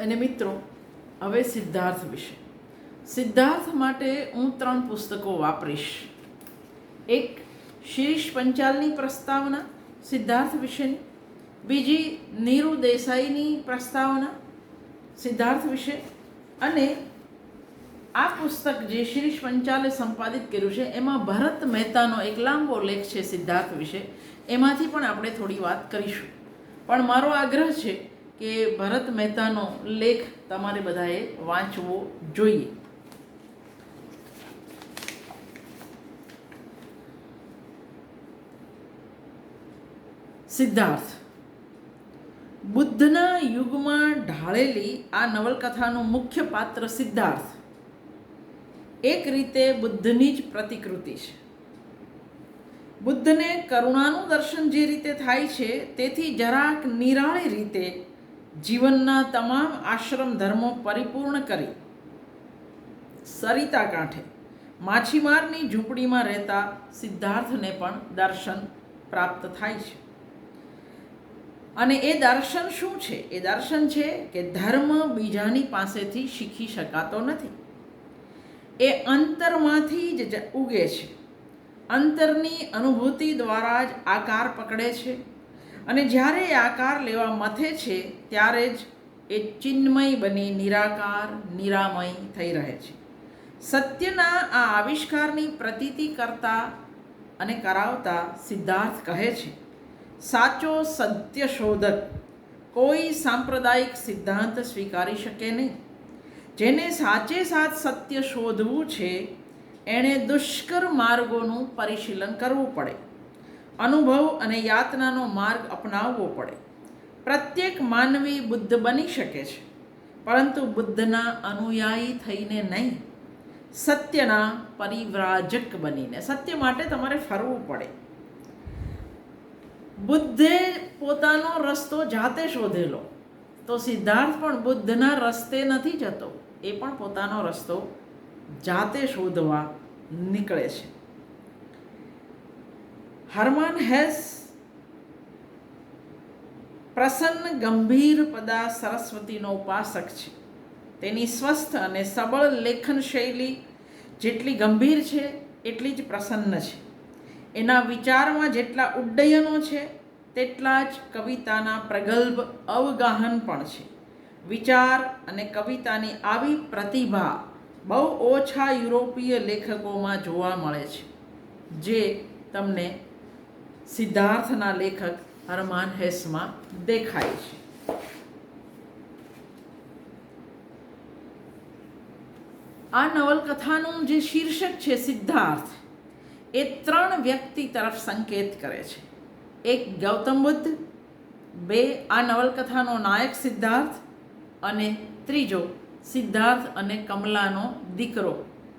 અને મિત્રો, હવે સિદ્ધાર્થ વિશે. સિદ્ધાર્થ માટે હું 3 પુસ્તકો વાપરીશ. એક શિરીષ પંચાલની પ્રસ્તાવના સિદ્ધાર્થ વિશેની, બીજી નીરુ દેસાઈની પ્રસ્તાવના સિદ્ધાર્થ વિશે, અને આ પુસ્તક જે શિરીષ પંચાલે સંપાદિત કર્યું છે એમાં ભરત મહેતાનો એક લાંબો લેખ છે સિદ્ધાર્થ વિશે. એમાંથી પણ આપણે થોડી વાત કરીશું. પણ મારો આગ્રહ છે કે ભરત મહેતાનો લેખ તમારે બધાએ વાંચવો જોઈએ. સિદ્ધાર્થ. બુદ્ધના યુગમાં ઢાળેલી આ નવલકથાનું મુખ્ય પાત્ર સિદ્ધાર્થ એક રીતે બુદ્ધની જ પ્રતિકૃતિ છે. બુદ્ધને કરુણાનું દર્શન જે રીતે થાય છે તેથી જરાક નિરાળી રીતે જીવનના તમામ આશ્રમ ધર્મો પરિપૂર્ણ કરી સરિતા કાંઠે માછીમારની ઝૂંપડીમાં રહેતા સિદ્ધાર્થને પણ દર્શન પ્રાપ્ત થાય છે. અને એ દર્શન શું છે? એ દર્શન છે કે ધર્મ બીજાની પાસેથી શીખી શકાતો નથી. એ અંતરમાંથી જ ઉગે છે. અંતરની અનુભૂતિ દ્વારા જ આકાર પકડે છે, અને જ્યારે એ આકાર લેવા મથે છે ત્યારે જ એ ચિન્મય બની નિરાકાર નિરામય થઈ રહે છે. સત્યના આ આવિષ્કારની પ્રતીતિ કરતા અને કરાવતા સિદ્ધાર્થ કહે છે, સાચો સત્ય શોધક કોઈ સાંપ્રદાયિક સિદ્ધાંત સ્વીકારી શકે નહીં. જેને સાચે સાચ સત્ય શોધવું છે એણે દુષ્કર માર્ગોનું પરિશીલન કરવું પડે, અનુભવ અને યાતનાનો માર્ગ અપનાવવો પડે. પ્રત્યેક માનવી બુદ્ધ બની શકે છે, પરંતુ બુદ્ધના અનુયાયી થઈને નહીં, સત્યના પરિવ્રાજક બનીને. સત્ય માટે તમારે ફરવું પડે. બુદ્ધે પોતાનો રસ્તો જાતે શોધેલો, તો સિદ્ધાર્થ પણ બુદ્ધના રસ્તે નથી જતો, એ પણ પોતાનો રસ્તો જાતે શોધવા નીકળે છે. હરમાન હેસ પ્રસન્ન ગંભીર પદા સરસ્વતીનો ઉપાસક છે. તેની સ્વસ્થ અને સબળ લેખન શૈલી જેટલી ગંભીર છે એટલી જ પ્રસન્ન છે. એના વિચારમાં જેટલા ઉડ્ડયનો છે તેટલા જ કવિતાના પ્રગલ્ભ અવગાહન પણ છે. વિચાર અને કવિતાની આવી પ્રતિભા બહુ ઓછા યુરોપીય લેખકોમાં જોવા મળે છે, જે તમને સિદ્ધાર્થના લેખક હરમાન હેસમાં દેખાય છે. આ નવલકથાનું જે શીર્ષક છે સિદ્ધાર્થ, એ 3 વ્યક્તિ તરફ સંકેત કરે છે. એક ગૌતમ બુદ્ધ, 2 આ નવલકથાનો નાયક સિદ્ધાર્થ, અને ત્રીજો સિદ્ધાર્થ અને કમલાનો દીકરો,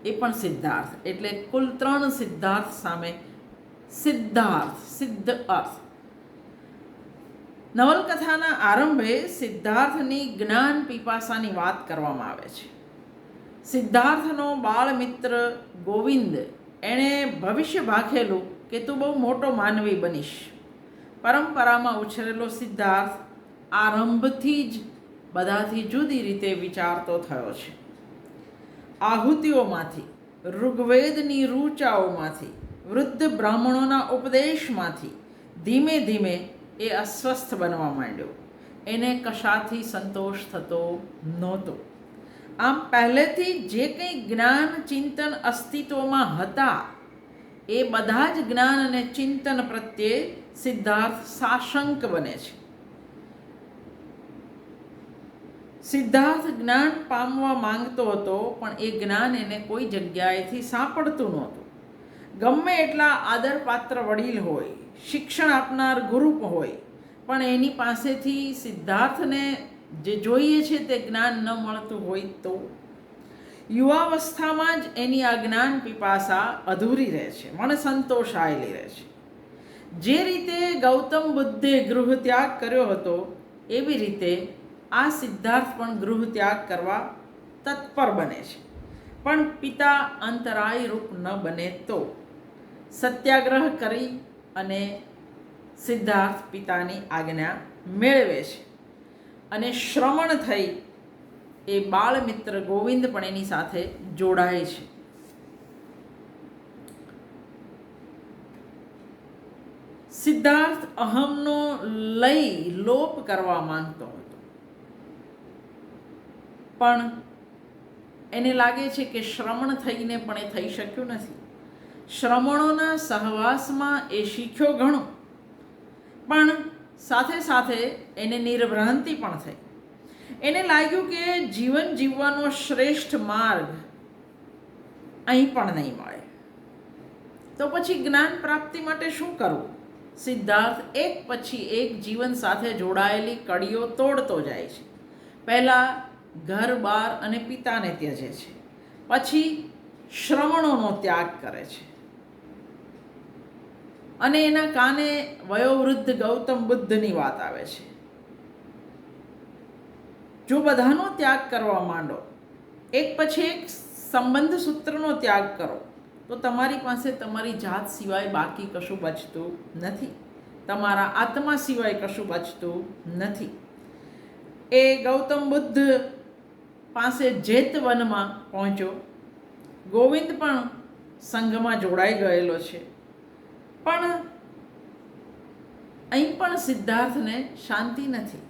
એ પણ સિદ્ધાર્થ. એટલે કુલ 3 સિદ્ધાર્થ સામે સિદ્ધાર્થ, સિદ્ધ અર્થ. નવલકથાના આરંભે સિદ્ધાર્થની જ્ઞાન પીપાસાની વાત કરવામાં આવે છે. સિદ્ધાર્થનો બાળ મિત્ર ગોવિંદ એણે ભવિષ્ય ભાખેલું કે તું બહુ મોટો માનવી બનીશ. પરંપરામાં ઉછરેલો સિદ્ધાર્થ આરંભથી જ બધાથી જુદી રીતે વિચારતો થયો છે. આહુતિઓમાંથી, ઋગ્વેદની રૂચાઓમાંથી, વૃદ્ધ બ્રાહ્મણોના ઉપદેશમાંથી ધીમે ધીમે એ અસ્વસ્થ બનવા માંડ્યો. એને કશાથી સંતોષ થતો નહોતો. આમ પહેલેથી જે કંઈ જ્ઞાન ચિંતન અસ્તિત્વમાં હતા એ બધા જ જ્ઞાન અને ચિંતન પ્રત્યે સિદ્ધાર્થ સાશંક બને છે. સિદ્ધાર્થ જ્ઞાન પામવા માંગતો હતો, પણ એ જ્ઞાન એને કોઈ જગ્યાએથી સાંપડતું નહોતું. ગમે એટલા આદરપાત્ર વડીલ હોય, શિક્ષણ આપનાર ગુરુ હોય, પણ એની પાસેથી સિદ્ધાર્થને જે જોઈએ છે તે જ્ઞાન ન મળતું હોય તો યુવાવસ્થામાં જ એની આ જ્ઞાન પીપાસા અધૂરી રહે છે, મન સંતોષાયેલી રહે છે. જે રીતે ગૌતમ બુદ્ધે ગૃહ ત્યાગ કર્યો હતો એવી રીતે આ સિદ્ધાર્થ પણ ગૃહ ત્યાગ કરવા તત્પર બને છે. પણ પિતા અંતરાય રૂપ ન બને તો સત્યાગ્રહ કરી અને સિદ્ધાર્થ પિતાની આજ્ઞા મેળવે છે અને શ્રમણ થઈ એ બાળમિત્ર ગોવિંદ પણ એની સાથે જોડાય છે. સિદ્ધાર્થ અહમનો લોપ કરવા માંગતો હતો, પણ એને લાગે છે કે શ્રમણ થઈને પણ એ થઈ શક્યું નથી. શ્રમણોના સહવાસમાં એ શીખ્યો ઘણું, પણ સાથે સાથે એને નિર્ભ્રાંતિ પણ થઈ. એને લાગ્યું કે જીવન જીવવાનો શ્રેષ્ઠ માર્ગ અહીં પણ નહીં મળે. તો પછી જ્ઞાન પ્રાપ્તિ માટે શું કરવું? સિદ્ધાર્થ એક પછી એક જીવન સાથે જોડાયેલી કડીઓ તોડતો જાય છે. પહેલાં ઘર બાર અને પિતાને ત્યજે છે, પછી શ્રમણોનો ત્યાગ કરે છે, અને એના કાને વયોવૃદ્ધ ગૌતમ બુદ્ધની વાત આવે છે. જો બધાનો ત્યાગ કરવા માંડો, એક પછી એક સંબંધ સૂત્રનો ત્યાગ કરો, તો તમારી પાસે તમારી જાત સિવાય બાકી કશું બચતું નથી, તમારા આત્મા સિવાય કશું બચતું નથી. એ ગૌતમ બુદ્ધ પાસે જેતવનમાં પહોંચ્યો. ગોવિંદ પણ સંઘમાં જોડાઈ ગયેલો છે, પણ અહીં પણ સિદ્ધાર્થને શાંતિ નથી.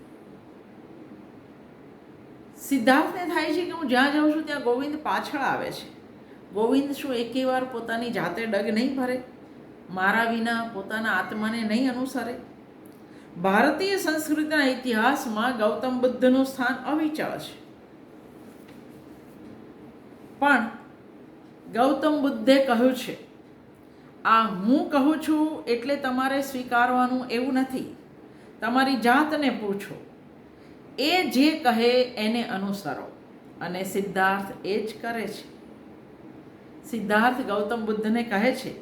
સિદ્ધાર્થને થાય છે કે હું જ્યાં જાઉં છું ત્યાં ગોવિંદ પાછળ આવે છે. ગોવિંદ શું એકે વાર પોતાની જાતે ડગ નહીં ભરે? મારા વિના પોતાના આત્માને નહીં અનુસરે? ભારતીય સંસ્કૃતિના ઇતિહાસમાં ગૌતમ બુદ્ધનું સ્થાન અવિચળ છે, પણ ગૌતમ બુદ્ધે કહ્યું છે, આ હું કહું છું એટલે તમારે સ્વીકારવાનું એવું નથી. તમારી જાતને પૂછો, એ જે કહે એને અનુસરો. અને સિદ્ધાર્થ એ જ કરે છે. સિદ્ધાર્થ ગૌતમ બુદ્ધને કહે છે,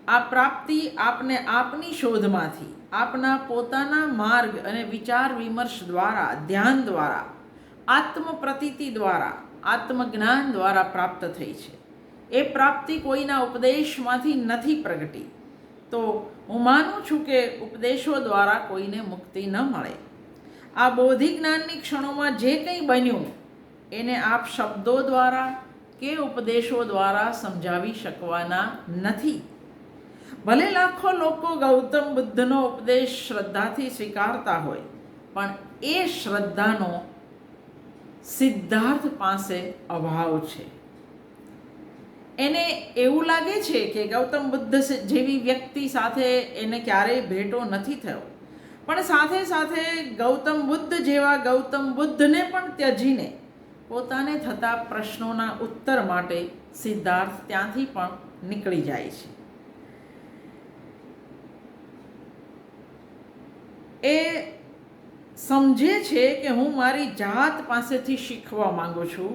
આ પ્રાપ્તિ આપને આપની શોધમાંથી, આપના પોતાના માર્ગ અને વિચાર વિમર્શ દ્વારા, ધ્યાન દ્વારા, આત્મપ્રતીતિ દ્વારા, આત્મજ્ઞાન દ્વારા પ્રાપ્ત થઈ છે. એ પ્રાપ્તિ કોઈના ઉપદેશમાંથી નથી પ્રગટી. તો હું માનું છું કે ઉપદેશો દ્વારા કોઈને મુક્તિ ન મળે. આ બોધિ જ્ઞાનની ક્ષણોમાં જે કંઈ બન્યું એને આપ શબ્દો દ્વારા કે ઉપદેશો દ્વારા સમજાવી શકવાના નથી. ભલે લાખો લોકો ગૌતમ બુદ્ધનો ઉપદેશ શ્રદ્ધાથી સ્વીકારતા હોય, પણ એ શ્રદ્ધાનો સિદ્ધાર્થ પાસે અભાવ છે. એને એવું લાગે છે કે ગૌતમ બુદ્ધ જેવી વ્યક્તિ સાથે એને ક્યારેય ભેટો નથી થયો, પણ સાથે સાથે ગૌતમ બુદ્ધ જેવા ગૌતમ બુદ્ધને પણ ત્યજીને પોતાને થતા પ્રશ્નોના ઉત્તર માટે સિદ્ધાર્થ ત્યાંથી પણ નીકળી જાય છે. એ સમજે છે કે હું મારી જાત પાસેથી શીખવા માંગુ છું,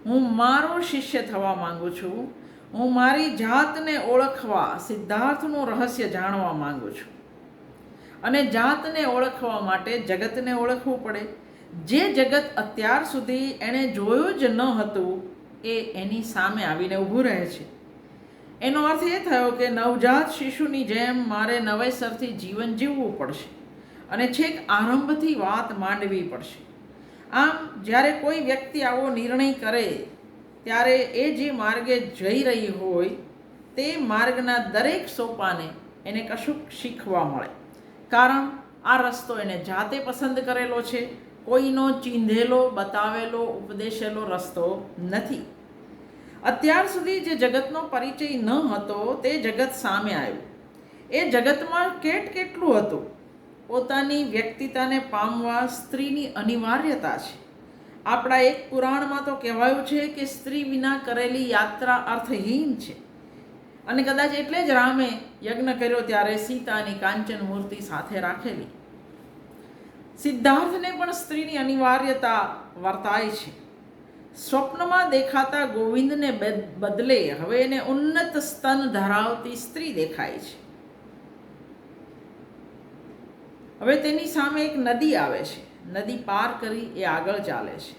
હું મારો શિષ્ય થવા માંગુ છું, હું મારી જાતને ઓળખવા, સિદ્ધાર્થનું રહસ્ય જાણવા માંગુ છું. અને જાતને ઓળખવા માટે જગતને ઓળખવું પડે. જે જગત અત્યાર સુધી એણે જોયું જ ન હતું એ એની સામે આવીને ઊભું રહે છે. એનો અર્થ એ થયો કે નવજાત શિશુની જેમ મારે નવેસરથી જીવન જીવવું પડશે અને છેક આરંભથી વાત માંડવી પડશે. આમ જ્યારે કોઈ વ્યક્તિ આવો નિર્ણય કરે ત્યારે એ જે માર્ગે જઈ રહી હોય તે માર્ગના દરેક સોપાને એને કશુંક શીખવા મળે, કારણ આ રસ્તો એને જાતે પસંદ કરેલો છે, કોઈનો ચીંધેલો, બતાવેલો, ઉપદેશેલો રસ્તો નથી. અત્યાર સુધી જે જગતનો પરિચય ન હતો તે જગત સામે આવ્યું. એ જગતમાં કેટલું હતું. પોતાની વ્યક્તિતાને પામવા સ્ત્રીની અનિવાર્યતા છે. આપણા એક પુરાણમાં તો કહેવાયું છે કે સ્ત્રી વિના કરેલી યાત્રા અર્થહીન છે, અને કદાચ એટલે જ રામે યજ્ઞ કર્યો ત્યારે સીતાની કાંચન મૂર્તિ સાથે રાખેલી. સિદ્ધાર્થને પણ સ્ત્રીની અનિવાર્યતા વર્તાય છે. સ્વપ્નમાં દેખાતા ગોવિંદને બદલે હવે એને ઉન્નત સ્તન ધરાવતી સ્ત્રી દેખાય છે. હવે તેની સામે એક નદી આવે છે. નદી પાર કરી એ આગળ ચાલે છે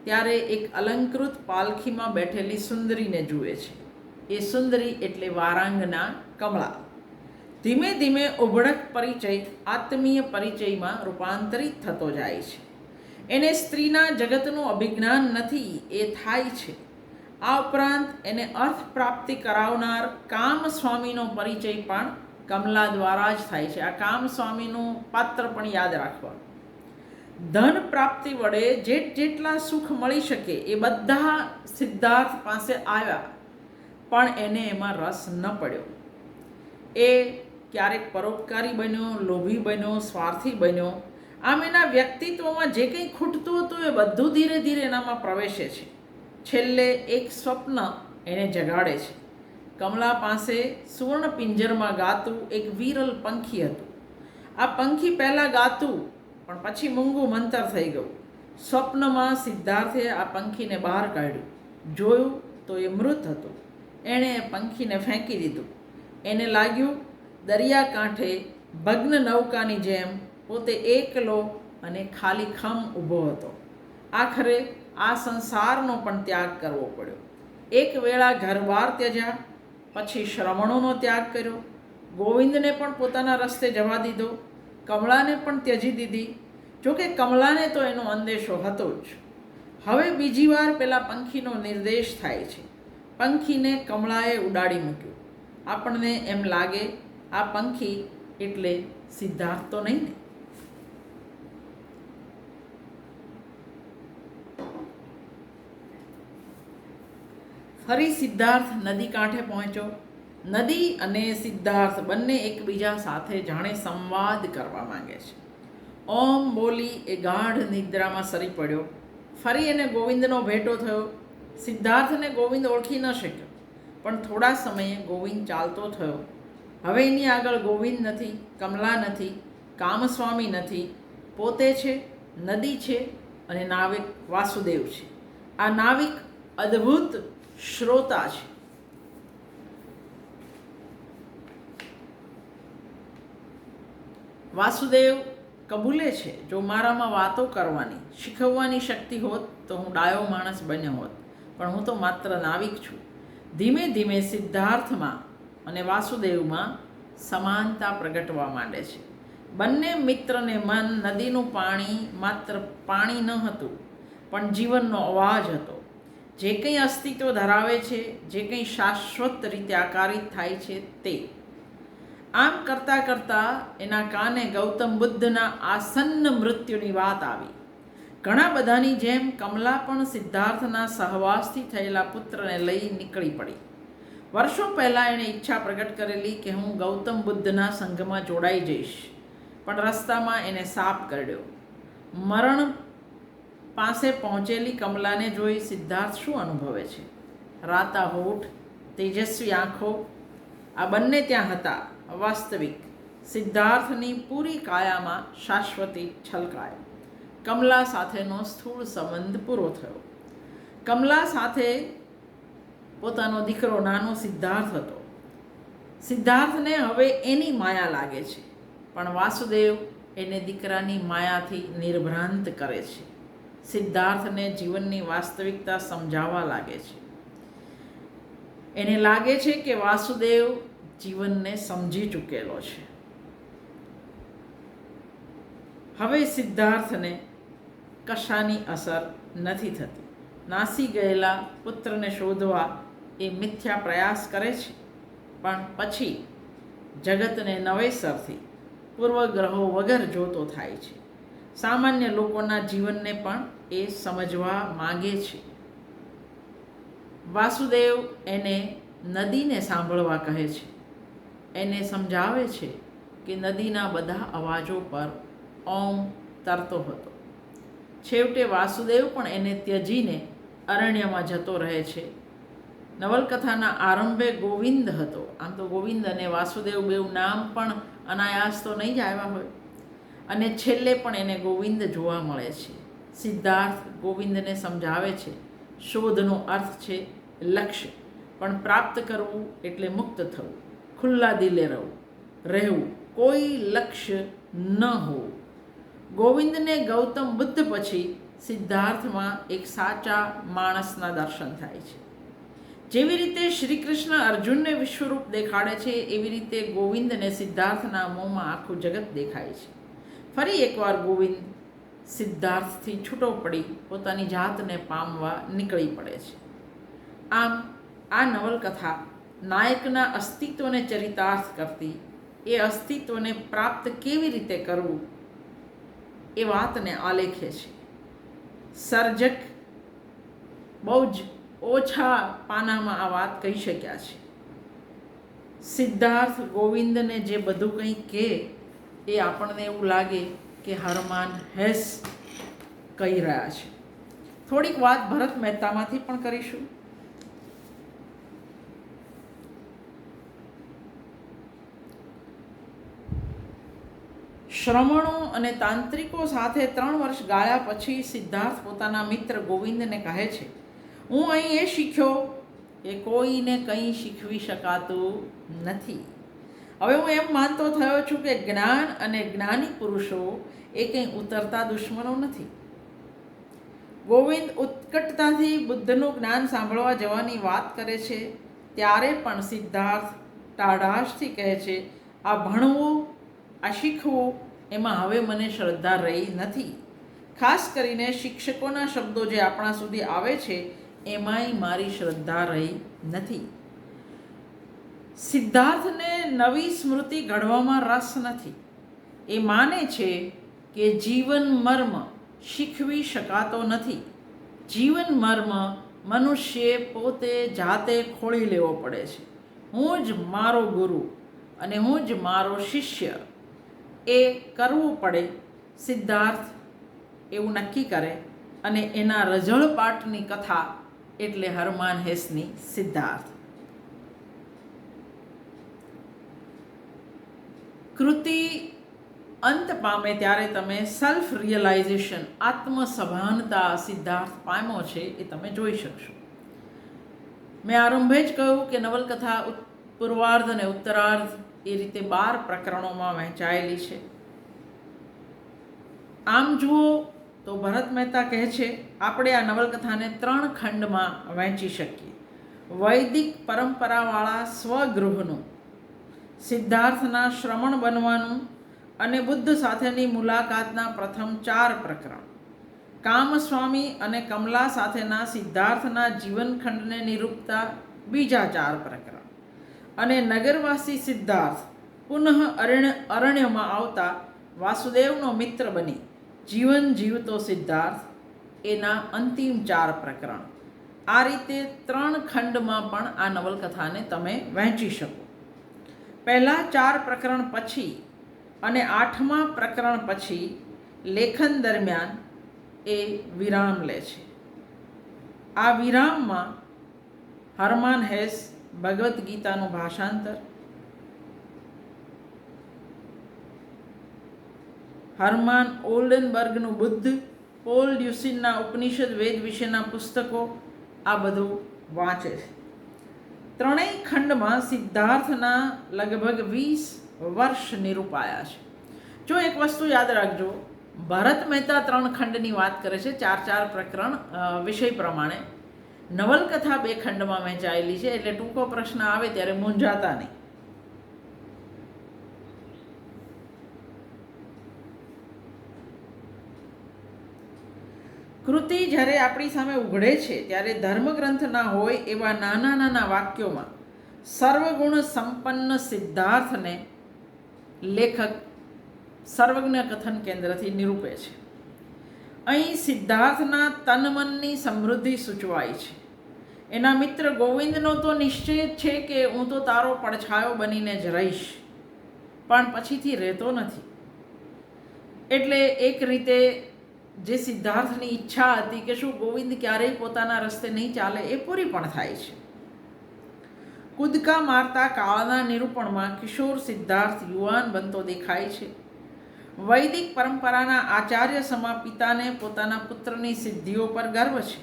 ત્યારે એક અલંકૃત પાલખીમાં બેઠેલી સુંદરીને જુએ છે. એ સુંદરી એટલે વારાંગના કમળા. ધીમે ધીમે ઉભડક પરિચય આત્મીય પરિચયમાં રૂપાંતરિત થતો જાય છે. એને સ્ત્રીના જગતનું અભિજ્ઞાન નથી એ થાય છે. આ ઉપરાંત એને અર્થ પ્રાપ્તિ કરાવનાર કામ સ્વામીનો પરિચય પણ કમલા દ્વારા જ થાય છે. આ કામ સ્વામીનું પાત્ર પણ યાદ રાખવાનું. ધન પ્રાપ્તિ વડે જેટલા સુખ મળી શકે એ બધા સિદ્ધાર્થ પાસે આવ્યા, પણ એને એમાં રસ ન પડ્યો. એ ક્યારેક પરોપકારી બન્યો, લોભી બન્યો, સ્વાર્થી બન્યો. આમ એના વ્યક્તિત્વમાં જે કંઈ ખૂટતું હતું એ બધું ધીરે ધીરે એનામાં પ્રવેશે છે. છેલ્લે એક સ્વપ્ન એને જગાડે છે. કમલા પાસે સુવર્ણ પિંજરમાં ગાતું એક વિરલ પંખી હતું. આ પંખી પહેલાં ગાતું, પણ પછી મૂંગું મંતર થઈ ગયું. સ્વપ્નમાં સિદ્ધાર્થે આ પંખીને બહાર કાઢ્યું. જોયું તો એ મૃત હતું. એણે એ પંખીને ફેંકી દીધું. એને લાગ્યું દરિયાકાંઠે ભગ્ન નૌકાની જેમ પોતે એકલો અને ખાલી ખમ ઊભો હતો. આખરે આ સંસારનો પણ ત્યાગ કરવો પડ્યો. એક વેળા ઘરબાર ત્યજ્યા, પછી શ્રમણોનો ત્યાગ કર્યો. ગોવિંદને પણ પોતાના રસ્તે જવા દીધો, કમળાને પણ ત્યજી દીધી. જોકે કમળાને તો એનો અંદેશો હતો જ. હવે બીજી વાર પેલા પંખીનો નિર્દેશ થાય છે. પંખીને કમળાએ ઉડાડી મૂક્યું. આપણને એમ લાગે આ પંખી એટલે સિદ્ધાર્થ તો નહીં ને? ફરી સિદ્ધાર્થ નદી કાંઠે પહોંચ્યો. નદી અને સિદ્ધાર્થ બંને એકબીજા સાથે જાણે સંવાદ કરવા માંગે છે. ઓમ બોલી એ ગાઢ નિદ્રામાં સરી પડ્યો. ફરી એને ગોવિંદનો ભેટો થયો. સિદ્ધાર્થને ગોવિંદ ઓળખી ન શક્યો, પણ થોડા સમયે ગોવિંદ ચાલતો થયો. હવે એની આગળ ગોવિંદ નથી, કમલા નથી, કામસ્વામી નથી. પોતે છે, નદી છે અને નાવિક વાસુદેવ છે. આ નાવિક અદ્ભુત શ્રોતા છે. વાસુદેવ કબૂલે છે, જો મારામાં વાતો કરવાની, શીખવવાની શક્તિ હોત તો હું ડાયો માણસ બન્યો હોત, પણ હું તો માત્ર નાવિક છું. ધીમે ધીમે સિદ્ધાર્થમાં અને વાસુદેવમાં સમાનતા પ્રગટવા માંડે છે. બંને મિત્રને મન નદીનું પાણી માત્ર પાણી ન હતું, પણ જીવનનો અવાજ હતો. જે કંઈ અસ્તિત્વ ધરાવે છે, જે કંઈ શાશ્વત રીતે આકારિત થાય છે તે. આમ કરતાં કરતાં એના કાને ગૌતમ બુદ્ધના આસન્ન મૃત્યુની વાત આવી. ઘણા બધાની જેમ કમલા પણ સિદ્ધાર્થના સહવાસથી થયેલા પુત્રને લઈ નીકળી પડી. વર્ષો પહેલાં એણે ઈચ્છા પ્રગટ કરેલી કે હું ગૌતમ બુદ્ધના સંઘમાં જોડાઈ જઈશ, પણ રસ્તામાં એને સાપ કરડ્યો. મરણ પાસે પહોંચેલી કમલાને જોઈ સિદ્ધાર્થ શું અનુભવે છે? રાતા હોઠ, તેજસ્વી આંખો, આ બંને ત્યાં હતા. વાસ્તવિક સિદ્ધાર્થની પૂરી કાયામાં શાશ્વતી છલકાય. કમલા સાથેનો સ્થૂળ સંબંધ પૂરો થયો. કમલા સાથે પોતાનો દીકરો નાનો સિદ્ધાર્થ હતો. સિદ્ધાર્થને હવે એની માયા લાગે છે, પણ વાસુદેવ એને દીકરાની માયાથી નિર્ભ્રાંત કરે છે. સિદ્ધાર્થને જીવનની વાસ્તવિકતા સમજાવવા લાગે છે. એને લાગે છે કે વાસુદેવ જીવનને સમજી ચૂકેલો છે. હવે સિદ્ધાર્થને કશાની અસર નથી થતી. નાસી ગયેલા પુત્રને શોધવા એ મિથ્યા પ્રયાસ કરે છે, પણ પછી જગતને નવેસરથી પૂર્વગ્રહો વગર જોતો થાય છે. સામાન્ય લોકોના જીવનને પણ એ સમજવા માંગે છે. વાસુદેવ એને નદીને સાંભળવા કહે છે. એને સમજાવે છે કે નદીના બધા અવાજો પર ઓમ તરતો હતો. છેવટે વાસુદેવ પણ એને ત્યજીને અરણ્યમાં જતો રહે છે. નવલકથાના આરંભે ગોવિંદ હતો. આમ તો ગોવિંદ અને વાસુદેવ બેઉ નામ પણ અનાયાસ તો નહીં જ આવ્યા હોય, અને છેલ્લે પણ એને ગોવિંદ જોવા મળે છે. સિદ્ધાર્થ ગોવિંદને સમજાવે છે શોધનો અર્થ છે લક્ષ્ય, પણ પ્રાપ્ત કરવું એટલે મુક્ત થવું, ખુલ્લા દિલે રહેવું, કોઈ લક્ષ્ય ન હોવું. ગોવિંદને ગૌતમ બુદ્ધ પછી સિદ્ધાર્થમાં એક સાચા માણસના દર્શન થાય છે. જેવી રીતે શ્રી કૃષ્ણ અર્જુનને વિશ્વરૂપ દેખાડે છે, એવી રીતે ગોવિંદને સિદ્ધાર્થના મોંમાં આખું જગત દેખાય છે. ફરી એકવાર ગોવિંદ સિદ્ધાર્થથી છૂટો પડી પોતાની જાતને પામવા નીકળી પડે છે. આમ આ નવલકથા નાયકના અસ્તિત્વને ચરિતાર્થ કરતી, એ અસ્તિત્વને પ્રાપ્ત કેવી રીતે કરવું એ વાતને આલેખે છે. સર્જક બહુ જ ઓછા પાનામાં આ વાત કહી શક્યા છે. સિદ્ધાર્થ ગોવિંદને જે બધું કંઈ કહે એ આપણને એવું લાગે કે હરમાન હેસ કહી રહ્યા છે. થોડીક વાત ભરત મહેતામાંથી પણ કરીશું. શ્રમણો અને તાંત્રિકો સાથે 3 વર્ષ ગાળ્યા પછી સિદ્ધાર્થ પોતાના મિત્ર ગોવિંદને કહે છે, હું અહીં એ શીખ્યો કે કોઈને કંઈ શીખવી શકાતું નથી. હવે હું એમ માનતો થયો છું કે જ્ઞાન અને જ્ઞાની પુરુષો એ કંઈ ઉતરતા દુશ્મનો નથી. ગોવિંદ ઉત્કટતાથી બુદ્ધનું જ્ઞાન સાંભળવા જવાની વાત કરે છે ત્યારે પણ સિદ્ધાર્થ ટાઢાશથી કહે છે, આ ભણવું, આ શીખવું એમાં હવે મને શ્રદ્ધા રહી નથી. ખાસ કરીને શિક્ષકોના શબ્દો જે આપણા સુધી આવે છે એમાંય મારી શ્રદ્ધા રહી નથી. સિદ્ધાર્થને નવી સ્મૃતિ ઘડવામાં રસ નથી. એ માને છે કે જીવન મર્મ શીખવી શકાતો નથી. જીવન મર્મ મનુષ્યે પોતે જાતે ખોળી લેવો પડે છે. હું જ મારો ગુરુ અને હું જ મારો શિષ્ય એ કરવું પડે. સિદ્ધાર્થ એવું નક્કી કરે અને એના રઝળપાટની કથા એટલે હરમાન હેસની સિદ્ધાર્થ. કૃતિ અંત પામે ત્યારે તમે સેલ્ફ રિયલાઇઝેશન, આત્મસભાનતા સિદ્ધાર્થ પામ્યો છે એ તમે જોઈ શકશો. મેં આરંભે જ કહ્યું કે નવલકથા પૂર્વાર્ધ અને ઉત્તરાર્ધ એ રીતે 12 પ્રકરણોમાં વહેંચાયેલી છે. આમ જુઓ તો ભરત મહેતા કહે છે આપણે આ નવલકથાને 3 ખંડમાં વહેંચી શકીએ. વૈદિક પરંપરાવાળા સ્વગૃહનું, સિદ્ધાર્થના શ્રમણ બનવાનું અને બુદ્ધ સાથેની મુલાકાતના પ્રથમ 4 પ્રકરણ, કામસ્વામી અને કમલા સાથેના સિદ્ધાર્થના જીવનખંડને નિરૂપતા બીજા 4 પ્રકરણ અને નગરવાસી સિદ્ધાર્થ પુનઃ અરણ્યમાં આવતા વાસુદેવનો મિત્ર બની જીવન જીવતો સિદ્ધાર્થ એના અંતિમ 4 પ્રકરણ. આ રીતે 3 ખંડમાં પણ આ નવલકથાને તમે વહેંચી શકો. પહેલાં 4 પ્રકરણ પછી અને 8મા પ્રકરણ પછી લેખન દરમિયાન એ વિરામ લે છે. આ વિરામમાં હરમાન હેસ ભગવદ્ ગીતાનું ભાષાંતર, હરમાન ઓલ્ડનબર્ગનું બુદ્ધ, પોલ ડ્યુસિનના ઉપનિષદ વેદ વિશેના પુસ્તકો આ બધું વાંચે છે. 3 ખંડમાં સિદ્ધાર્થના લગભગ 20 વર્ષ નિરૂપાયા છે. જો એક વસ્તુ યાદ રાખજો, ભરત મહેતા 3 ખંડની વાત કરે છે, 4 પ્રકરણ વિષય પ્રમાણે. નવલકથા 2 ખંડમાં વહેંચાયેલી છે, એટલે ટૂંકો પ્રશ્ન આવે ત્યારે મૂંઝાતા નહીં. કૃતિ જ્યારે આપણી સામે ઉઘડે છે ત્યારે ધર્મગ્રંથ ના હોય એવા નાના નાના વાક્યોમાં સર્વગુણ સંપન્ન સિદ્ધાર્થને લેખક સર્વજ્ઞ કથન કેન્દ્રથી નિરૂપે છે. અહીં સિદ્ધાર્થના તનમનની સમૃદ્ધિ સૂચવાય છે. એના મિત્ર ગોવિંદનો તો નિશ્ચય છે કે હું તો તારો પડછાયો બનીને જ રહીશ, પણ પછીથી રહેતો નથી. એટલે એક રીતે જે સિદ્ધાર્થની ઈચ્છા હતી કે શું ગોવિંદ ક્યારેય પોતાના રસ્તે નહીં ચાલે એ પૂરી પણ થાય છે. કૂદકા મારતા કાળના નિરૂપણમાં કિશોર સિદ્ધાર્થ યુવાન બનતો દેખાય છે. વૈદિક પરંપરાના આચાર્ય સમા પિતાને પોતાના પુત્રની સિદ્ધિઓ પર ગર્વ છે.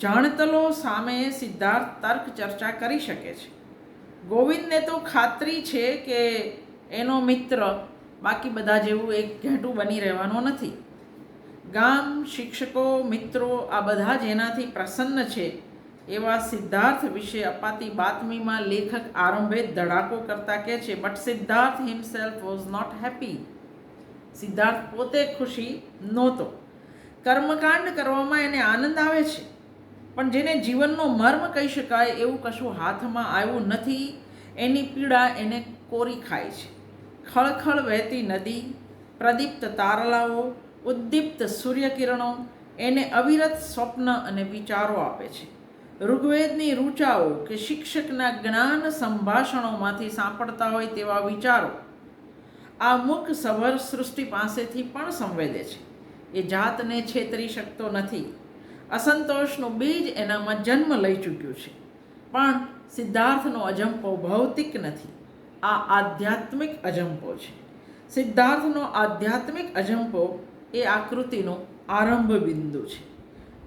જાણતલો સામે સિદ્ધાર્થ તર્ક ચર્ચા કરી શકે છે. ગોવિંદને તો ખાતરી છે કે એનો મિત્ર બાકી બધા જેવું એક ઘેટું બની રહેવાનો નથી. ગામ, શિક્ષકો, મિત્રો આ બધા જ એનાથી પ્રસન્ન છે એવા સિદ્ધાર્થ વિશે અપાતી બાતમીમાં લેખક આરંભે ધડાકો કરતા કહે છે, but Siddharth himself was not happy. Siddharth પોતે ખુશી નહોતો. કર્મકાંડ કરવામાં એને આનંદ આવે છે, પણ જેને જીવનનો મર્મ કહી શકાય એવું કશું હાથમાં આવ્યું નથી, એની પીડા એને કોરી ખાય છે. ખળખળ વહેતી નદી, પ્રદીપ્ત તારલાઓ, ઉદ્દીપ્ત સૂર્યકિરણો એને અવિરત સ્વપ્ન અને વિચારો આપે છે. ઋગ્વેદની ઋચાઓ કે શિક્ષકના જ્ઞાન સંભાષણોમાંથી સાંપડતા હોય તેવા વિચારો આ મૂક સભર સૃષ્ટિ પાસેથી પણ સંવેદે છે. એ જાતને છેતરી શકતો નથી. અસંતોષનું બીજ એનામાં જન્મ લઈ ચૂક્યું છે. પણ સિદ્ધાર્થનો અજંપો ભૌતિક નથી, આ આધ્યાત્મિક અજંપો છે. સિદ્ધાર્થનો આધ્યાત્મિક અજંપો એ આકૃતિનો આરંભ બિંદુ છે.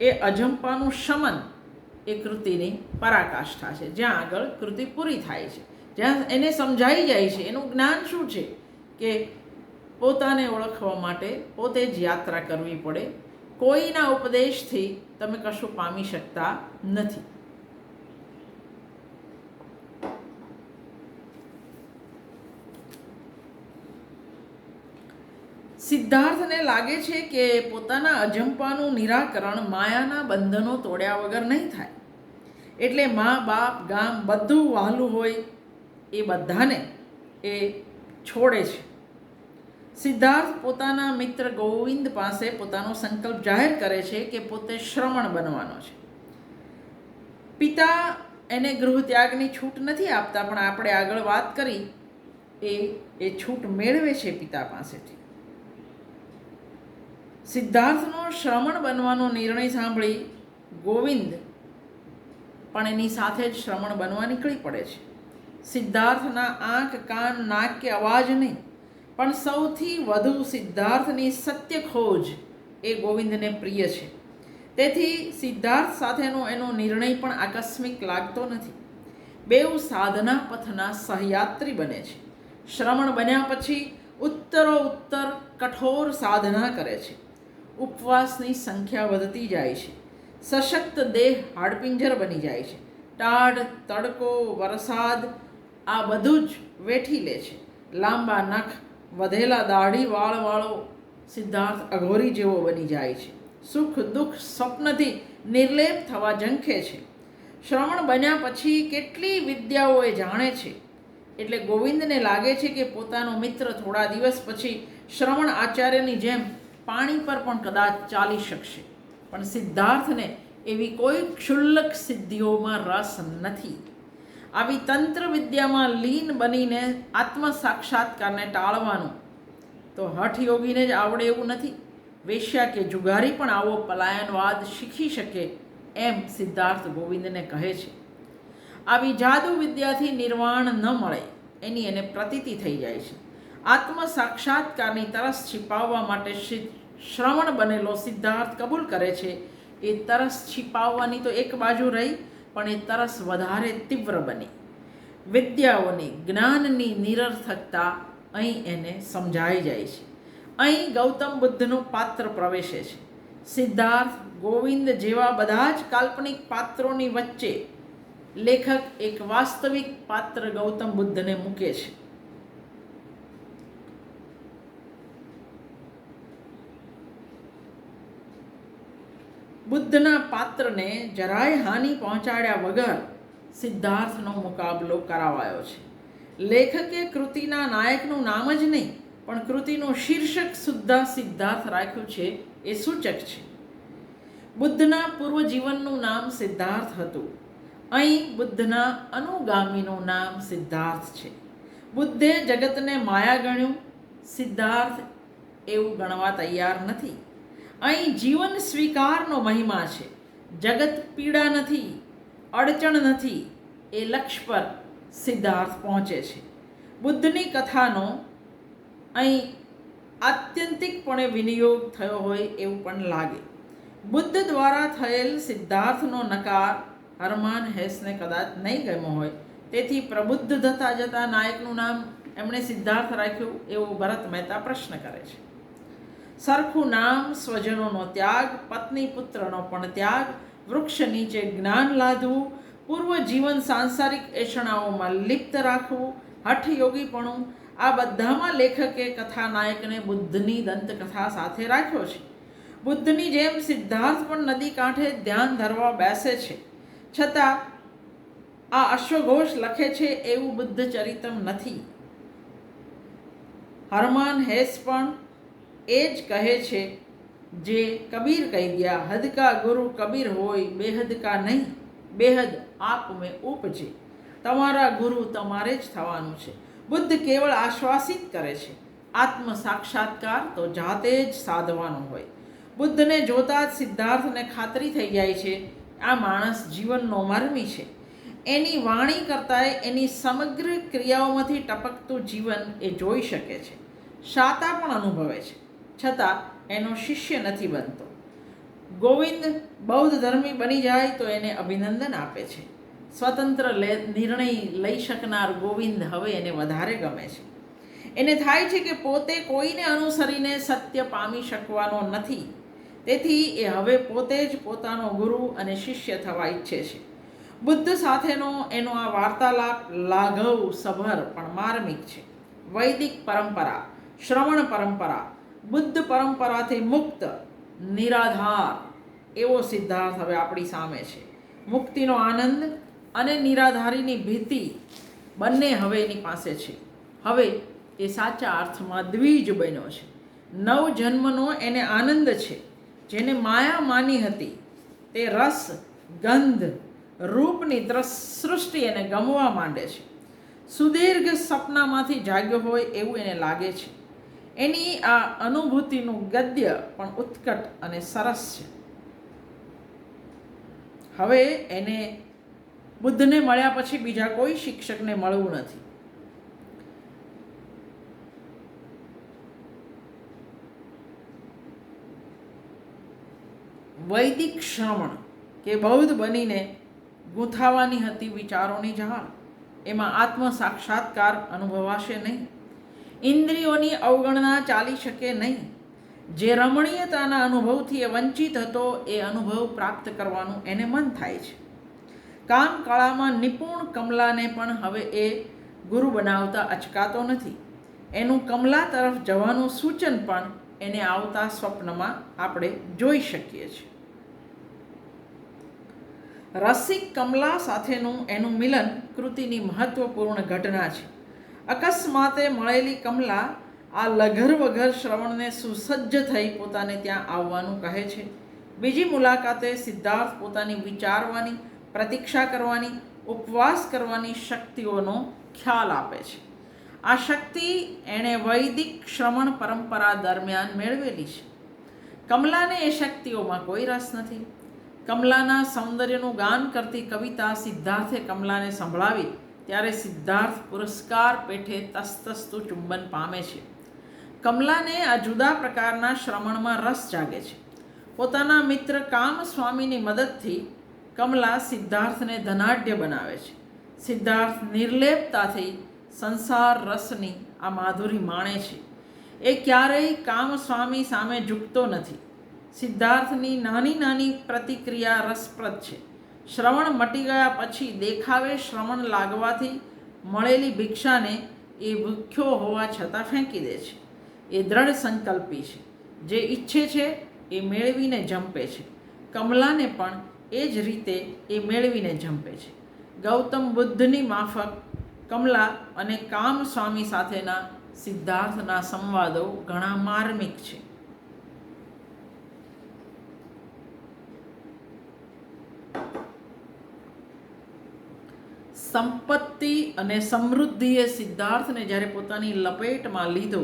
એ અજંપાનું શમન એ કૃતિની પરાકાષ્ઠા છે, જ્યાં આગળ કૃતિ પૂરી થાય છે, જ્યાં એને સમજાઈ જાય છે એનું જ્ઞાન શું છે કે પોતાને ઓળખવા માટે પોતે જ યાત્રા કરવી પડે. કોઈના ઉપદેશથી તમે કશું પામી શકતા નથી. સિદ્ધાર્થને લાગે છે કે પોતાના અજંપાનું નિરાકરણ માયાના બંધનો તોડ્યા વગર નહીં થાય. એટલે મા બાપ ગામ બધું વહાલું હોય એ બધાને એ છોડે છે. સિદ્ધાર્થ પોતાના મિત્ર ગોવિંદ પાસે પોતાનો સંકલ્પ જાહેર કરે છે કે પોતે શ્રમણ બનવાનો છે. પિતા એને ગૃહ ત્યાગની છૂટ નથી આપતા, પણ આપણે આગળ વાત કરી એ છૂટ મેળવે છે પિતા પાસેથી. સિદ્ધાર્થનો શ્રમણ બનવાનો નિર્ણય સાંભળી ગોવિંદ પણ એની સાથે જ શ્રમણ બનવા નીકળી પડે છે. સિદ્ધાર્થના આંખ, કાન, નાક કે અવાજ નહીં, પણ સૌથી વધુ સિદ્ધાર્થની સત્ય ખોજ એ ગોવિંદને પ્રિય છે. તેથી સિદ્ધાર્થ સાથેનો એનો નિર્ણય પણ આકસ્મિક લાગતો નથી. બેઉ સાધના પથના સહયાત્રી બને છે. શ્રમણ બન્યા પછી ઉત્તરોત્તર કઠોર સાધના કરે છે. ઉપવાસની સંખ્યા વધતી જાય છે. સશક્ત દેહ હાડપિંજર બની જાય છે. ટાઢ, તડકો, વરસાદ આ બધું જ વેઠી લે છે. લાંબા નખ, વધેલા દાઢી વાળવાળો સિદ્ધાર્થ અઘોરી જેવો બની જાય છે. સુખ દુઃખ સ્વપ્નથી નિર્લેપ થવા ઝંખે છે. શ્રમણ બન્યા પછી કેટલી વિદ્યાઓ એ જાણે છે. એટલે ગોવિંદને લાગે છે કે પોતાનો મિત્ર થોડા દિવસ પછી શ્રવણ આચાર્યની જેમ પાણી પર પણ કદાચ ચાલી શકશે. પણ સિદ્ધાર્થને એવી કોઈ ક્ષુલ્લક સિદ્ધિઓમાં રસ નથી. આવી તંત્ર વિદ્યામાં લીન બનીને આત્મ સાક્ષાત્કારને ટાળવાનું તો હઠયોગીને જ આવડે એવું નથી. વેશ્યા કે જુગારી પણ આવો પલાયનવાદ શીખી શકે એમ સિદ્ધાર્થ ગોવિંદને કહે છે. આવી જાદુ વિદ્યાથી નિર્વાણ ન મળે એની એને પ્રતીતિ થઈ જાય છે. આત્મ સાક્ષાત્કારની તરસ छिपाવવા માટે શ્રવણ બનેલો સિદ્ધાર્થ કબૂલ કરે છે. એ તરસ छिपाવવાની તો એક બાજુ રહી, પણ એ તરસ વધારે તીવ્ર બની. વિદ્યાઓની, જ્ઞાનની નિરર્થકતા અહીં એને સમજાઈ જાય છે. અહીં ગૌતમ બુદ્ધનું પાત્ર પ્રવેશે છે. સિદ્ધાર્થ, ગોવિંદ જેવા બધા જ કાલ્પનિક પાત્રોની વચ્ચે લેખક એક વાસ્તવિક પાત્ર ગૌતમ બુદ્ધને મૂકે છે. બુદ્ધના પાત્રને જરાય હાનિ પહોંચાડ્યા વગર સિદ્ધાર્થનો મુકાબલો કરાવાયો છે. લેખકે કૃતિના નાયકનું નામ જ નહીં, પણ કૃતિનું શીર્ષક સુદ્ધા સિદ્ધાર્થ રાખ્યું છે. એ સૂચક છે. બુદ્ધના પૂર્વજીવનનું નામ સિદ્ધાર્થ હતું. અહીં બુદ્ધના અનુગામીનું નામ સિદ્ધાર્થ છે. બુદ્ધે જગતને માયા ગણ્યું, સિદ્ધાર્થ એવું ગણવા તૈયાર નથી. અહીં જીવન સ્વીકારનો મહિમા છે. જગત પીડા નથી, અડચણ નથી, એ લક્ષ્ય પર સિદ્ધાર્થ પહોંચે છે. બુદ્ધની કથાનો અહીં આત્યંતિકપણે વિનિયોગ થયો હોય એવું પણ લાગે. બુદ્ધ દ્વારા થયેલ સિદ્ધાર્થનો નકાર હરમાન હેસને કદાચ નહીં ગમ્યો હોય, તેથી પ્રબુદ્ધ થતા જતા નાયકનું નામ એમણે સિદ્ધાર્થ રાખ્યું એવો ભરત મહેતા પ્રશ્ન કરે છે. સરખું નામ, સ્વજનોનો ત્યાગ, પત્ની પુત્રનો પણ ત્યાગ, વૃક્ષ નીચે જ્ઞાન લાદવું, પૂર્વ જીવન સાંસારિક એષણાઓમાં લિપ્ત રાખવું, હઠયોગીપણું, આ બધામાં લેખકે કથાનાયકને બુદ્ધની દંતકથા સાથે રાખ્યો છે. બુદ્ધની જેમ સિદ્ધાર્થ પણ નદી કાંઠે ધ્યાન ધરવા બેસે છે. છતાં આ અશ્વઘોષ લખે છે એવું બુદ્ધ ચરિતમ નથી. હરમાન હેસ પણ એ જ કહે છે જે કબીર કહી ગયા, હદ કા ગુરુ કબીર હોય, બેહદ કા નહીં, બેહદ આપ મેં ઉપજે. તમારા ગુરુ તમારે જ થવાનું છે. બુદ્ધ કેવળ આશ્વાસિત કરે છે. આત્મ સાક્ષાત્કાર તો જાતે જ સાધવાનો હોય. બુદ્ધને જોતા જ સિદ્ધાર્થને ખાતરી થઈ જાય છે આ માણસ જીવનનો મરમી છે. એની વાણી કરતાંય એની સમગ્ર ક્રિયાઓમાંથી ટપકતું જીવન એ જોઈ શકે છે. શાતા પણ અનુભવે છે, છતાં એનો શિષ્ય નથી બનતો. ગોવિંદ બૌદ્ધ ધર્મી બની જાય તો એને અભિનંદન આપે છે. સ્વતંત્ર નિર્ણય લઈ શકનાર ગોવિંદ હવે એને વધારે ગમે છે. એને થાય છે કે પોતે કોઈને અનુસરીને સત્ય પામી શકવાનો નથી. તેથી એ હવે પોતે જ પોતાનો ગુરુ અને શિષ્ય થવા ઈચ્છે છે. બુદ્ધ સાથેનો એનો આ વાર્તાલાપ લાઘવ સભર પણ માર્મિક છે. વૈદિક પરંપરા, શ્રવણ પરંપરા, બુદ્ધ પરંપરાથી મુક્ત નિરાધાર એવો સિદ્ધાર્થ હવે આપણી સામે છે. મુક્તિનો આનંદ અને નિરાધારીની ભીતિ બંને હવે એની પાસે છે. હવે એ સાચા અર્થમાં દ્વિજ બન્યો છે. નવ જન્મનો એને આનંદ છે. જેને માયા માની હતી તે રસ, ગંધ, રૂપની સૃષ્ટિ એને ગમવા માંડે છે. સુદીર્ઘ સપનામાંથી જાગ્યો હોય એવું એને લાગે છે. એની આ અનુભૂતિનું ગદ્ય પણ ઉત્કટ અને સરસ છે. હવે એને બુદ્ધને મળ્યા પછી બીજા કોઈ શિક્ષકને મળવું નથી. વૈદિક શ્રવણ કે બૌદ્ધ બનીને ગૂંથાવાની હતી વિચારોની જહાલ. એમાં આત્મ સાક્ષાત્કાર અનુભવાશે નહીં. ઇન્દ્રિયોની અવગણના ચાલી શકે નહીં. જે રમણીયતાના અનુભવથી એ વંચિત હતો એ અનુભવ પ્રાપ્ત કરવાનું એને મન થાય છે. કામ કળામાં નિપુણ કમલાને પણ હવે એ ગુરુ બનાવતા અચકાતો નથી. એનું કમલા તરફ જવાનું સૂચન પણ એને આવતા સ્વપ્નમાં આપણે જોઈ શકીએ છીએ. રસિક કમલા સાથેનું એનું મિલન કૃતિની મહત્વપૂર્ણ ઘટના છે. અકસ્માતે મળેલી કમલા આ લઘર વઘર શ્રવણને સુસજ્જ થઈ પોતાને ત્યાં આવવાનું કહે છે. બીજી મુલાકાતે સિદ્ધાર્થ પોતાની વિચારવાની, પ્રતીક્ષા કરવાની, ઉપવાસ કરવાની શક્તિઓનો ખ્યાલ આપે છે. આ શક્તિ એણે વૈદિક શ્રવણ પરંપરા દરમિયાન મેળવેલી છે. કમલાને એ શક્તિઓમાં કોઈ રસ નથી. કમલાના સૌંદર્યનું ગાન કરતી કવિતા સિદ્ધાર્થે કમલાને સંભળાવી ત્યારે સિદ્ધાર્થ પુરસ્કાર પેઠે તસ્તસ્તું ચુંબન પામે છે. કમલાને આ જુદા પ્રકારના શ્રવણમાં રસ જાગે છે. પોતાના મિત્ર કામસ્વામીની મદદથી કમલા સિદ્ધાર્થને ધનાઢ્ય બનાવે છે. સિદ્ધાર્થ નિર્લેપતાથી સંસાર રસની આ માધુરી માણે છે. એ ક્યારેય કામસ્વામી સામે ઝૂકતો નથી. સિદ્ધાર્થની નાની નાની પ્રતિક્રિયા રસપ્રદ છે. શ્રવણ મટી ગયા પછી દેખાવે શ્રવણ લાગવાથી મળેલી ભિક્ષાને એ ભૂખ્યો હોવા છતાં ફેંકી દે છે. એ દ્રઢ સંકલ્પી છે. જે ઈચ્છે છે એ મેળવીને જંપે છે. કમલાને પણ એ જ રીતે એ મેળવીને જંપે છે. ગૌતમ બુદ્ધની માફક કમલા અને કામસ્વામી સાથેના સિદ્ધાર્થના સંવાદો ઘણા માર્મિક છે. સંપત્તિ અને સમૃદ્ધિએ સિદ્ધાર્થને જ્યારે પોતાની લપેટમાં લીધો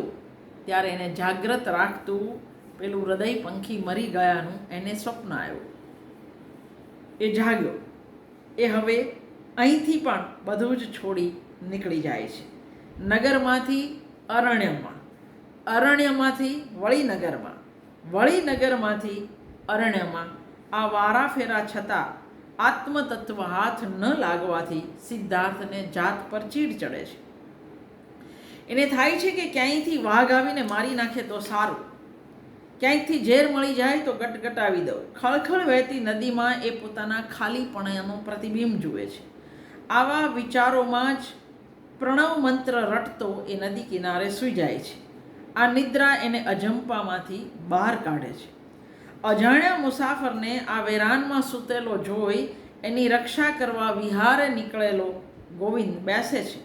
ત્યારે એને જાગ્રત રાખતું પેલું હૃદય પંખી મરી ગયાનું એને સ્વપ્ન આવ્યું. એ જાગ્યો. એ હવે અહીંથી પણ બધું જ છોડી નીકળી જાય છે. નગરમાંથી અરણ્યમાં, અરણ્યમાંથી વળી નગરમાં, વળી નગરમાંથી અરણ્યમાં આ વારાફેરા છતાં આત્મતત્વ હાથ ન લાગવાથી સિદ્ધાર્થને જાત પર ચીડ ચડે છે. એને થાય છે કે ક્યાંયથી વાઘ આવીને મારી નાખે તો સારું, ક્યાંકથી ઝેર મળી જાય તો ગટગટાવી દઉં. ખળખળ વહેતી નદીમાં એ પોતાના ખાલીપણાનું પ્રતિબિંબ જુએ છે. આવા વિચારોમાં જ પ્રણવ મંત્ર રટતો એ નદી કિનારે સૂઈ જાય છે. આ નિદ્રા એને અજંપામાંથી બહાર કાઢે છે. અજાણ્યા મુસાફરને આ વેરાનમાં સૂતેલો જોઈ એની રક્ષા કરવા વિહારે નીકળેલો ગોવિંદ બેસે છે.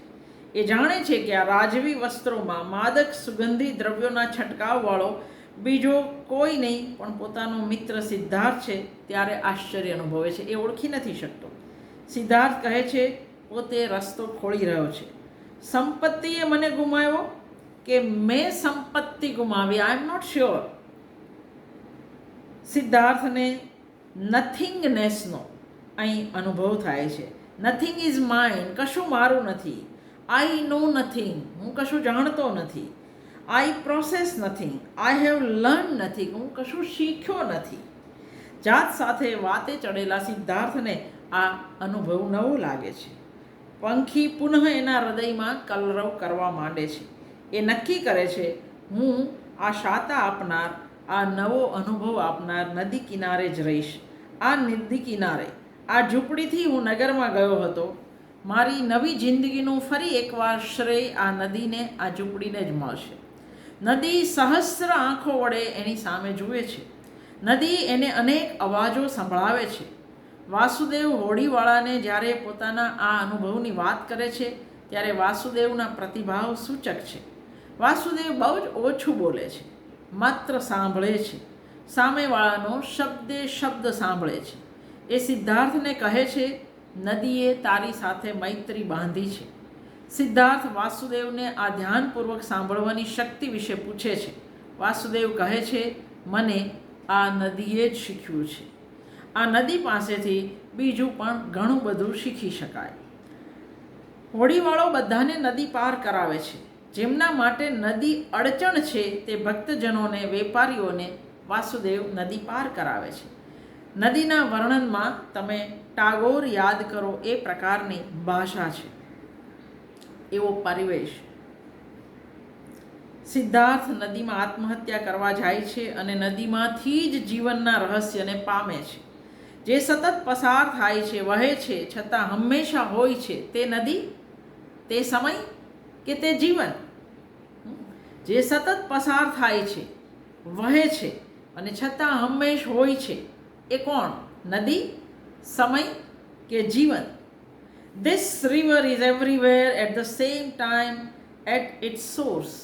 એ જાણે છે કે આ રાજવી વસ્ત્રોમાં માદક સુગંધી દ્રવ્યોના છંટકાવવાળો બીજો કોઈ નહીં પણ પોતાનો મિત્ર સિદ્ધાર્થ છે. ત્યારે આશ્ચર્ય અનુભવે છે. એ ઓળખી નથી શકતો. સિદ્ધાર્થ કહે છે પોતે રસ્તો ખોળી રહ્યો છે. સંપત્તિએ મને ગુમાવ્યો કે મેં સંપત્તિ ગુમાવી, આઈ એમ નોટ શ્યોર. સિદ્ધાર્થને નથિંગનેસનો અહીં અનુભવ થાય છે. નથિંગ ઇઝ માઇન, કશું મારું નથી. આઈ નો નથિંગ, હું કશું જાણતો નથી. I possess nothing, I have learn nothing, હું કશું શીખ્યો નથી. જાત સાથે વાતે ચડેલા સિદ્ધાર્થને આ અનુભવ નવો લાગે છે. પંખી પુનઃ એના હૃદયમાં કલરવ કરવા માંડે છે. એ નક્કી કરે છે હું આ શાતા આપનાર, આ નવો અનુભવ આપનાર નદી કિનારે જ રહીશ. આ નદી કિનારે, આ ઝૂંપડીથી હું નગરમાં ગયો હતો. મારી નવી જિંદગીનું ફરી એકવાર શ્રેય આ નદીને, આ ઝૂંપડીને જ મળશે. નદી સહસ્ર આંખો વડે એની સામે જુએ છે. નદી એને અનેક અવાજો સંભળાવે છે. વાસુદેવ હોડીવાળાને જ્યારે પોતાના આ અનુભવની વાત કરે છે ત્યારે વાસુદેવના પ્રતિભાવ સૂચક છે. વાસુદેવ બહુ જ ઓછું બોલે છે, માત્ર સાંભળે છે. સામેવાળાનો શબ્દે શબ્દ સાંભળે છે. એ સિદ્ધાર્થને કહે છે નદીએ તારી સાથે મૈત્રી બાંધી છે. સિદ્ધાર્થ વાસુદેવને આ ધ્યાનપૂર્વક સાંભળવાની શક્તિ વિશે પૂછે છે. વાસુદેવ કહે છે મને આ નદીએ જ શીખ્યું છે. આ નદી પાસેથી બીજું પણ ઘણું બધું શીખી શકાય. હોડીવાળો બધાને નદી પાર કરાવે છે. જેમના માટે નદી અડચણ છે તે ભક્તજનોને, વેપારીઓને વાસુદેવ નદી પાર કરાવે છે. નદીના વર્ણનમાં તમે ટાગોર યાદ કરો એ પ્રકારની ભાષા છે, એવો પરિવેશ. સિદ્ધાર્થ નદીમાં આત્મહત્યા કરવા જાય છે અને નદીમાંથી જ જીવનના રહસ્યને પામે છે. જે સતત પસાર થાય છે, વહે છે, છતાં હંમેશા હોય છે તે નદી, તે સમય કે તે જીવન? જે સતત પસાર થાય છે, વહે છે અને છતાં હંમેશ હોય છે એ કોણ? નદી, સમય કે જીવન? This river is everywhere at the same time at its source,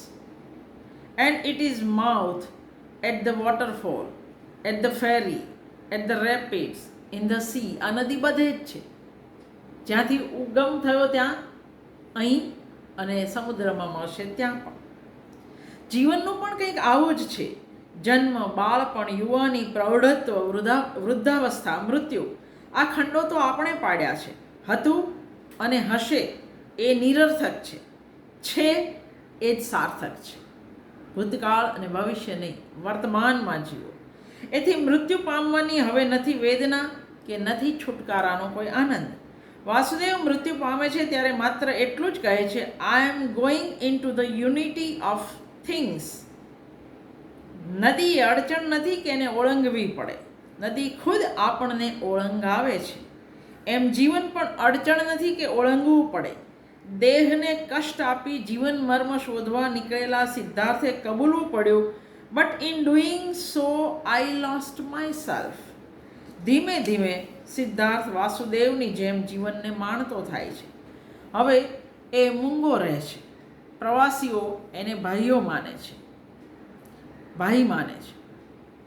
and it is mouth at the waterfall, at the ferry, at the rapids, in the sea. આ નદી બધે જ છે. જ્યાંથી ઉગમ થયો ત્યાં, અહીં અને સમુદ્રમાં મળશે ત્યાં પણ. જીવનનું પણ કંઈક આવું જ છે. જન્મ, બાળપણ, યુવાની, પ્રૌઢત્વ, વૃદ્ધાવસ્થા, મૃત્યુ, આ ખંડો તો આપણે પાડ્યા છે. હતું અને હશે એ નિરર્થક છે. છે એ જ સાર્થક છે. ભૂતકાળ અને ભવિષ્ય નહીં, વર્તમાનમાં જીવો. એથી મૃત્યુ પામવાની હવે નથી વેદના કે નથી છુટકારાનો કોઈ આનંદ. વાસુદેવ મૃત્યુ પામે છે ત્યારે માત્ર એટલું જ કહે છે I am going in to the unity of things. નદી અડચણ નથી કે એને ઓળંગવી પડે. નદી ખુદ આપણને ઓળંગાવે છે. એમ જીવન પણ અડચણ નથી કે ઓળંગવું પડે. દેહને કષ્ટ આપી જીવન મર્મ શોધવા નીકળેલા સિદ્ધાર્થે કબૂલવું પડ્યું, but in doing so I lost my self. ધીમે ધીમે સિદ્ધાર્થ વાસુદેવની જેમ જીવનને માણતો થાય છે. હવે એ મૂંગો રહે છે. પ્રવાસીઓ એને ભાઈઓ માને છે, ભાઈ માને છે.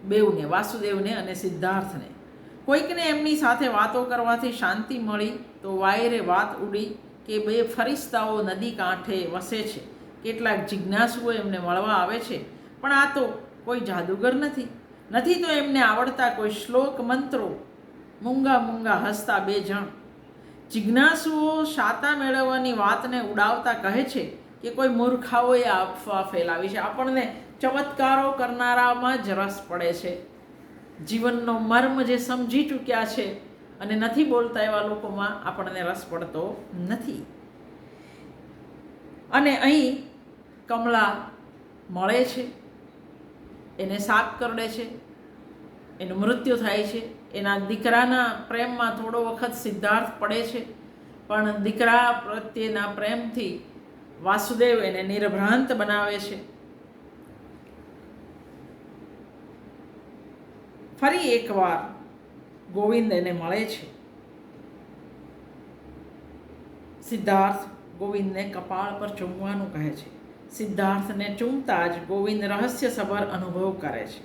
બેઉને, વાસુદેવને અને સિદ્ધાર્થને. કોઈકને એમની સાથે વાતો કરવાથી શાંતિ મળી તો વાયરે વાત ઉડી કે બે ફરિશ્તાઓ નદી કાંઠે વસે છે. કેટલાક જિજ્ઞાસુઓ એમને મળવા આવે છે, પણ આ તો કોઈ જાદુગર નથી. નથી તો એમને આવડતા કોઈ શ્લોક મંત્રો. મૂંગા મૂંગા હસતા બે જણ. જિજ્ઞાસુઓ શાતા મેળવવાની વાતને ઉડાવતા કહે છે કે કોઈ મૂર્ખાઓએ અફવા ફેલાવી છે. આપણને ચમત્કારો કરનારામાં જ રસ પડે છે. જીવનનો મર્મ જે સમજી ચૂક્યા છે અને નથી બોલતા એવા લોકોમાં આપણને રસ પડતો નથી. અને અહીં કમલા મળે છે, એને સાપ કરડે છે, એનું મૃત્યુ થાય છે. એના દીકરાના પ્રેમમાં થોડો વખત સિદ્ધાર્થ પડે છે, પણ દીકરા પ્રત્યેના પ્રેમથી વાસુદેવ એને નિર્ભ્રાંત બનાવે છે. ફરી એકવાર ગોવિંદ એને મળે છે. સિદ્ધાર્થ ગોવિંદને કપાળ પર ચૂમવાનું કહે છે. સિદ્ધાર્થને ચૂમતા જ ગોવિંદ રહસ્યસભર અનુભવ કરે છે.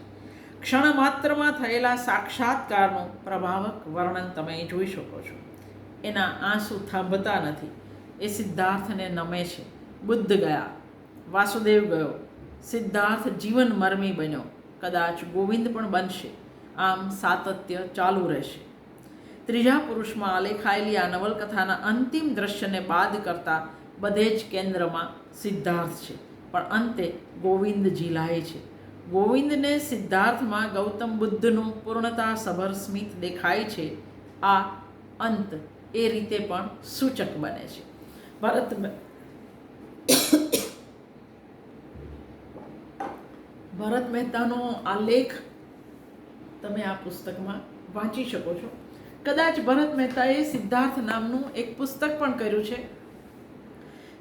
ક્ષણ માત્રમાં થયેલા સાક્ષાત્કારનું પ્રભાવક વર્ણન તમે જોઈ શકો છો. એના આંસુ થાંભતા નથી. એ સિદ્ધાર્થને નમે છે. બુદ્ધ ગયા, વાસુદેવ ગયો, સિદ્ધાર્થ જીવન મર્મી બન્યો, કદાચ ગોવિંદ પણ બનશે. આમ સાતત્ય ચાલુ રહેશે. ત્રીજા પુરુષમાં આલેખાયેલી આ નવલકથાના અંતિમ દ્રશ્યને બાદ કરતાં બધે જ કેન્દ્રમાં સિદ્ધાર્થ છે, પણ અંતે ગોવિંદ ઝીલાય છે. ગોવિંદને સિદ્ધાર્થમાં ગૌતમ બુદ્ધનું પૂર્ણતાસભર સ્મિત દેખાય છે. આ અંત એ રીતે પણ સૂચક બને છે. ભરત મહેતાનો આ લેખ તમે આ પુસ્તકમાં વાંચી શકો છો. કદાચ ભરત મહેતાએ સિદ્ધાર્થ નામનું એક પુસ્તક પણ કર્યું છે,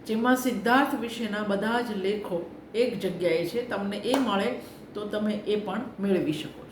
જેમાં સિદ્ધાર્થ વિશેના બધા જ લેખો એક જગ્યાએ છે. તમને એ મળે તો તમે એ પણ મેળવી શકો.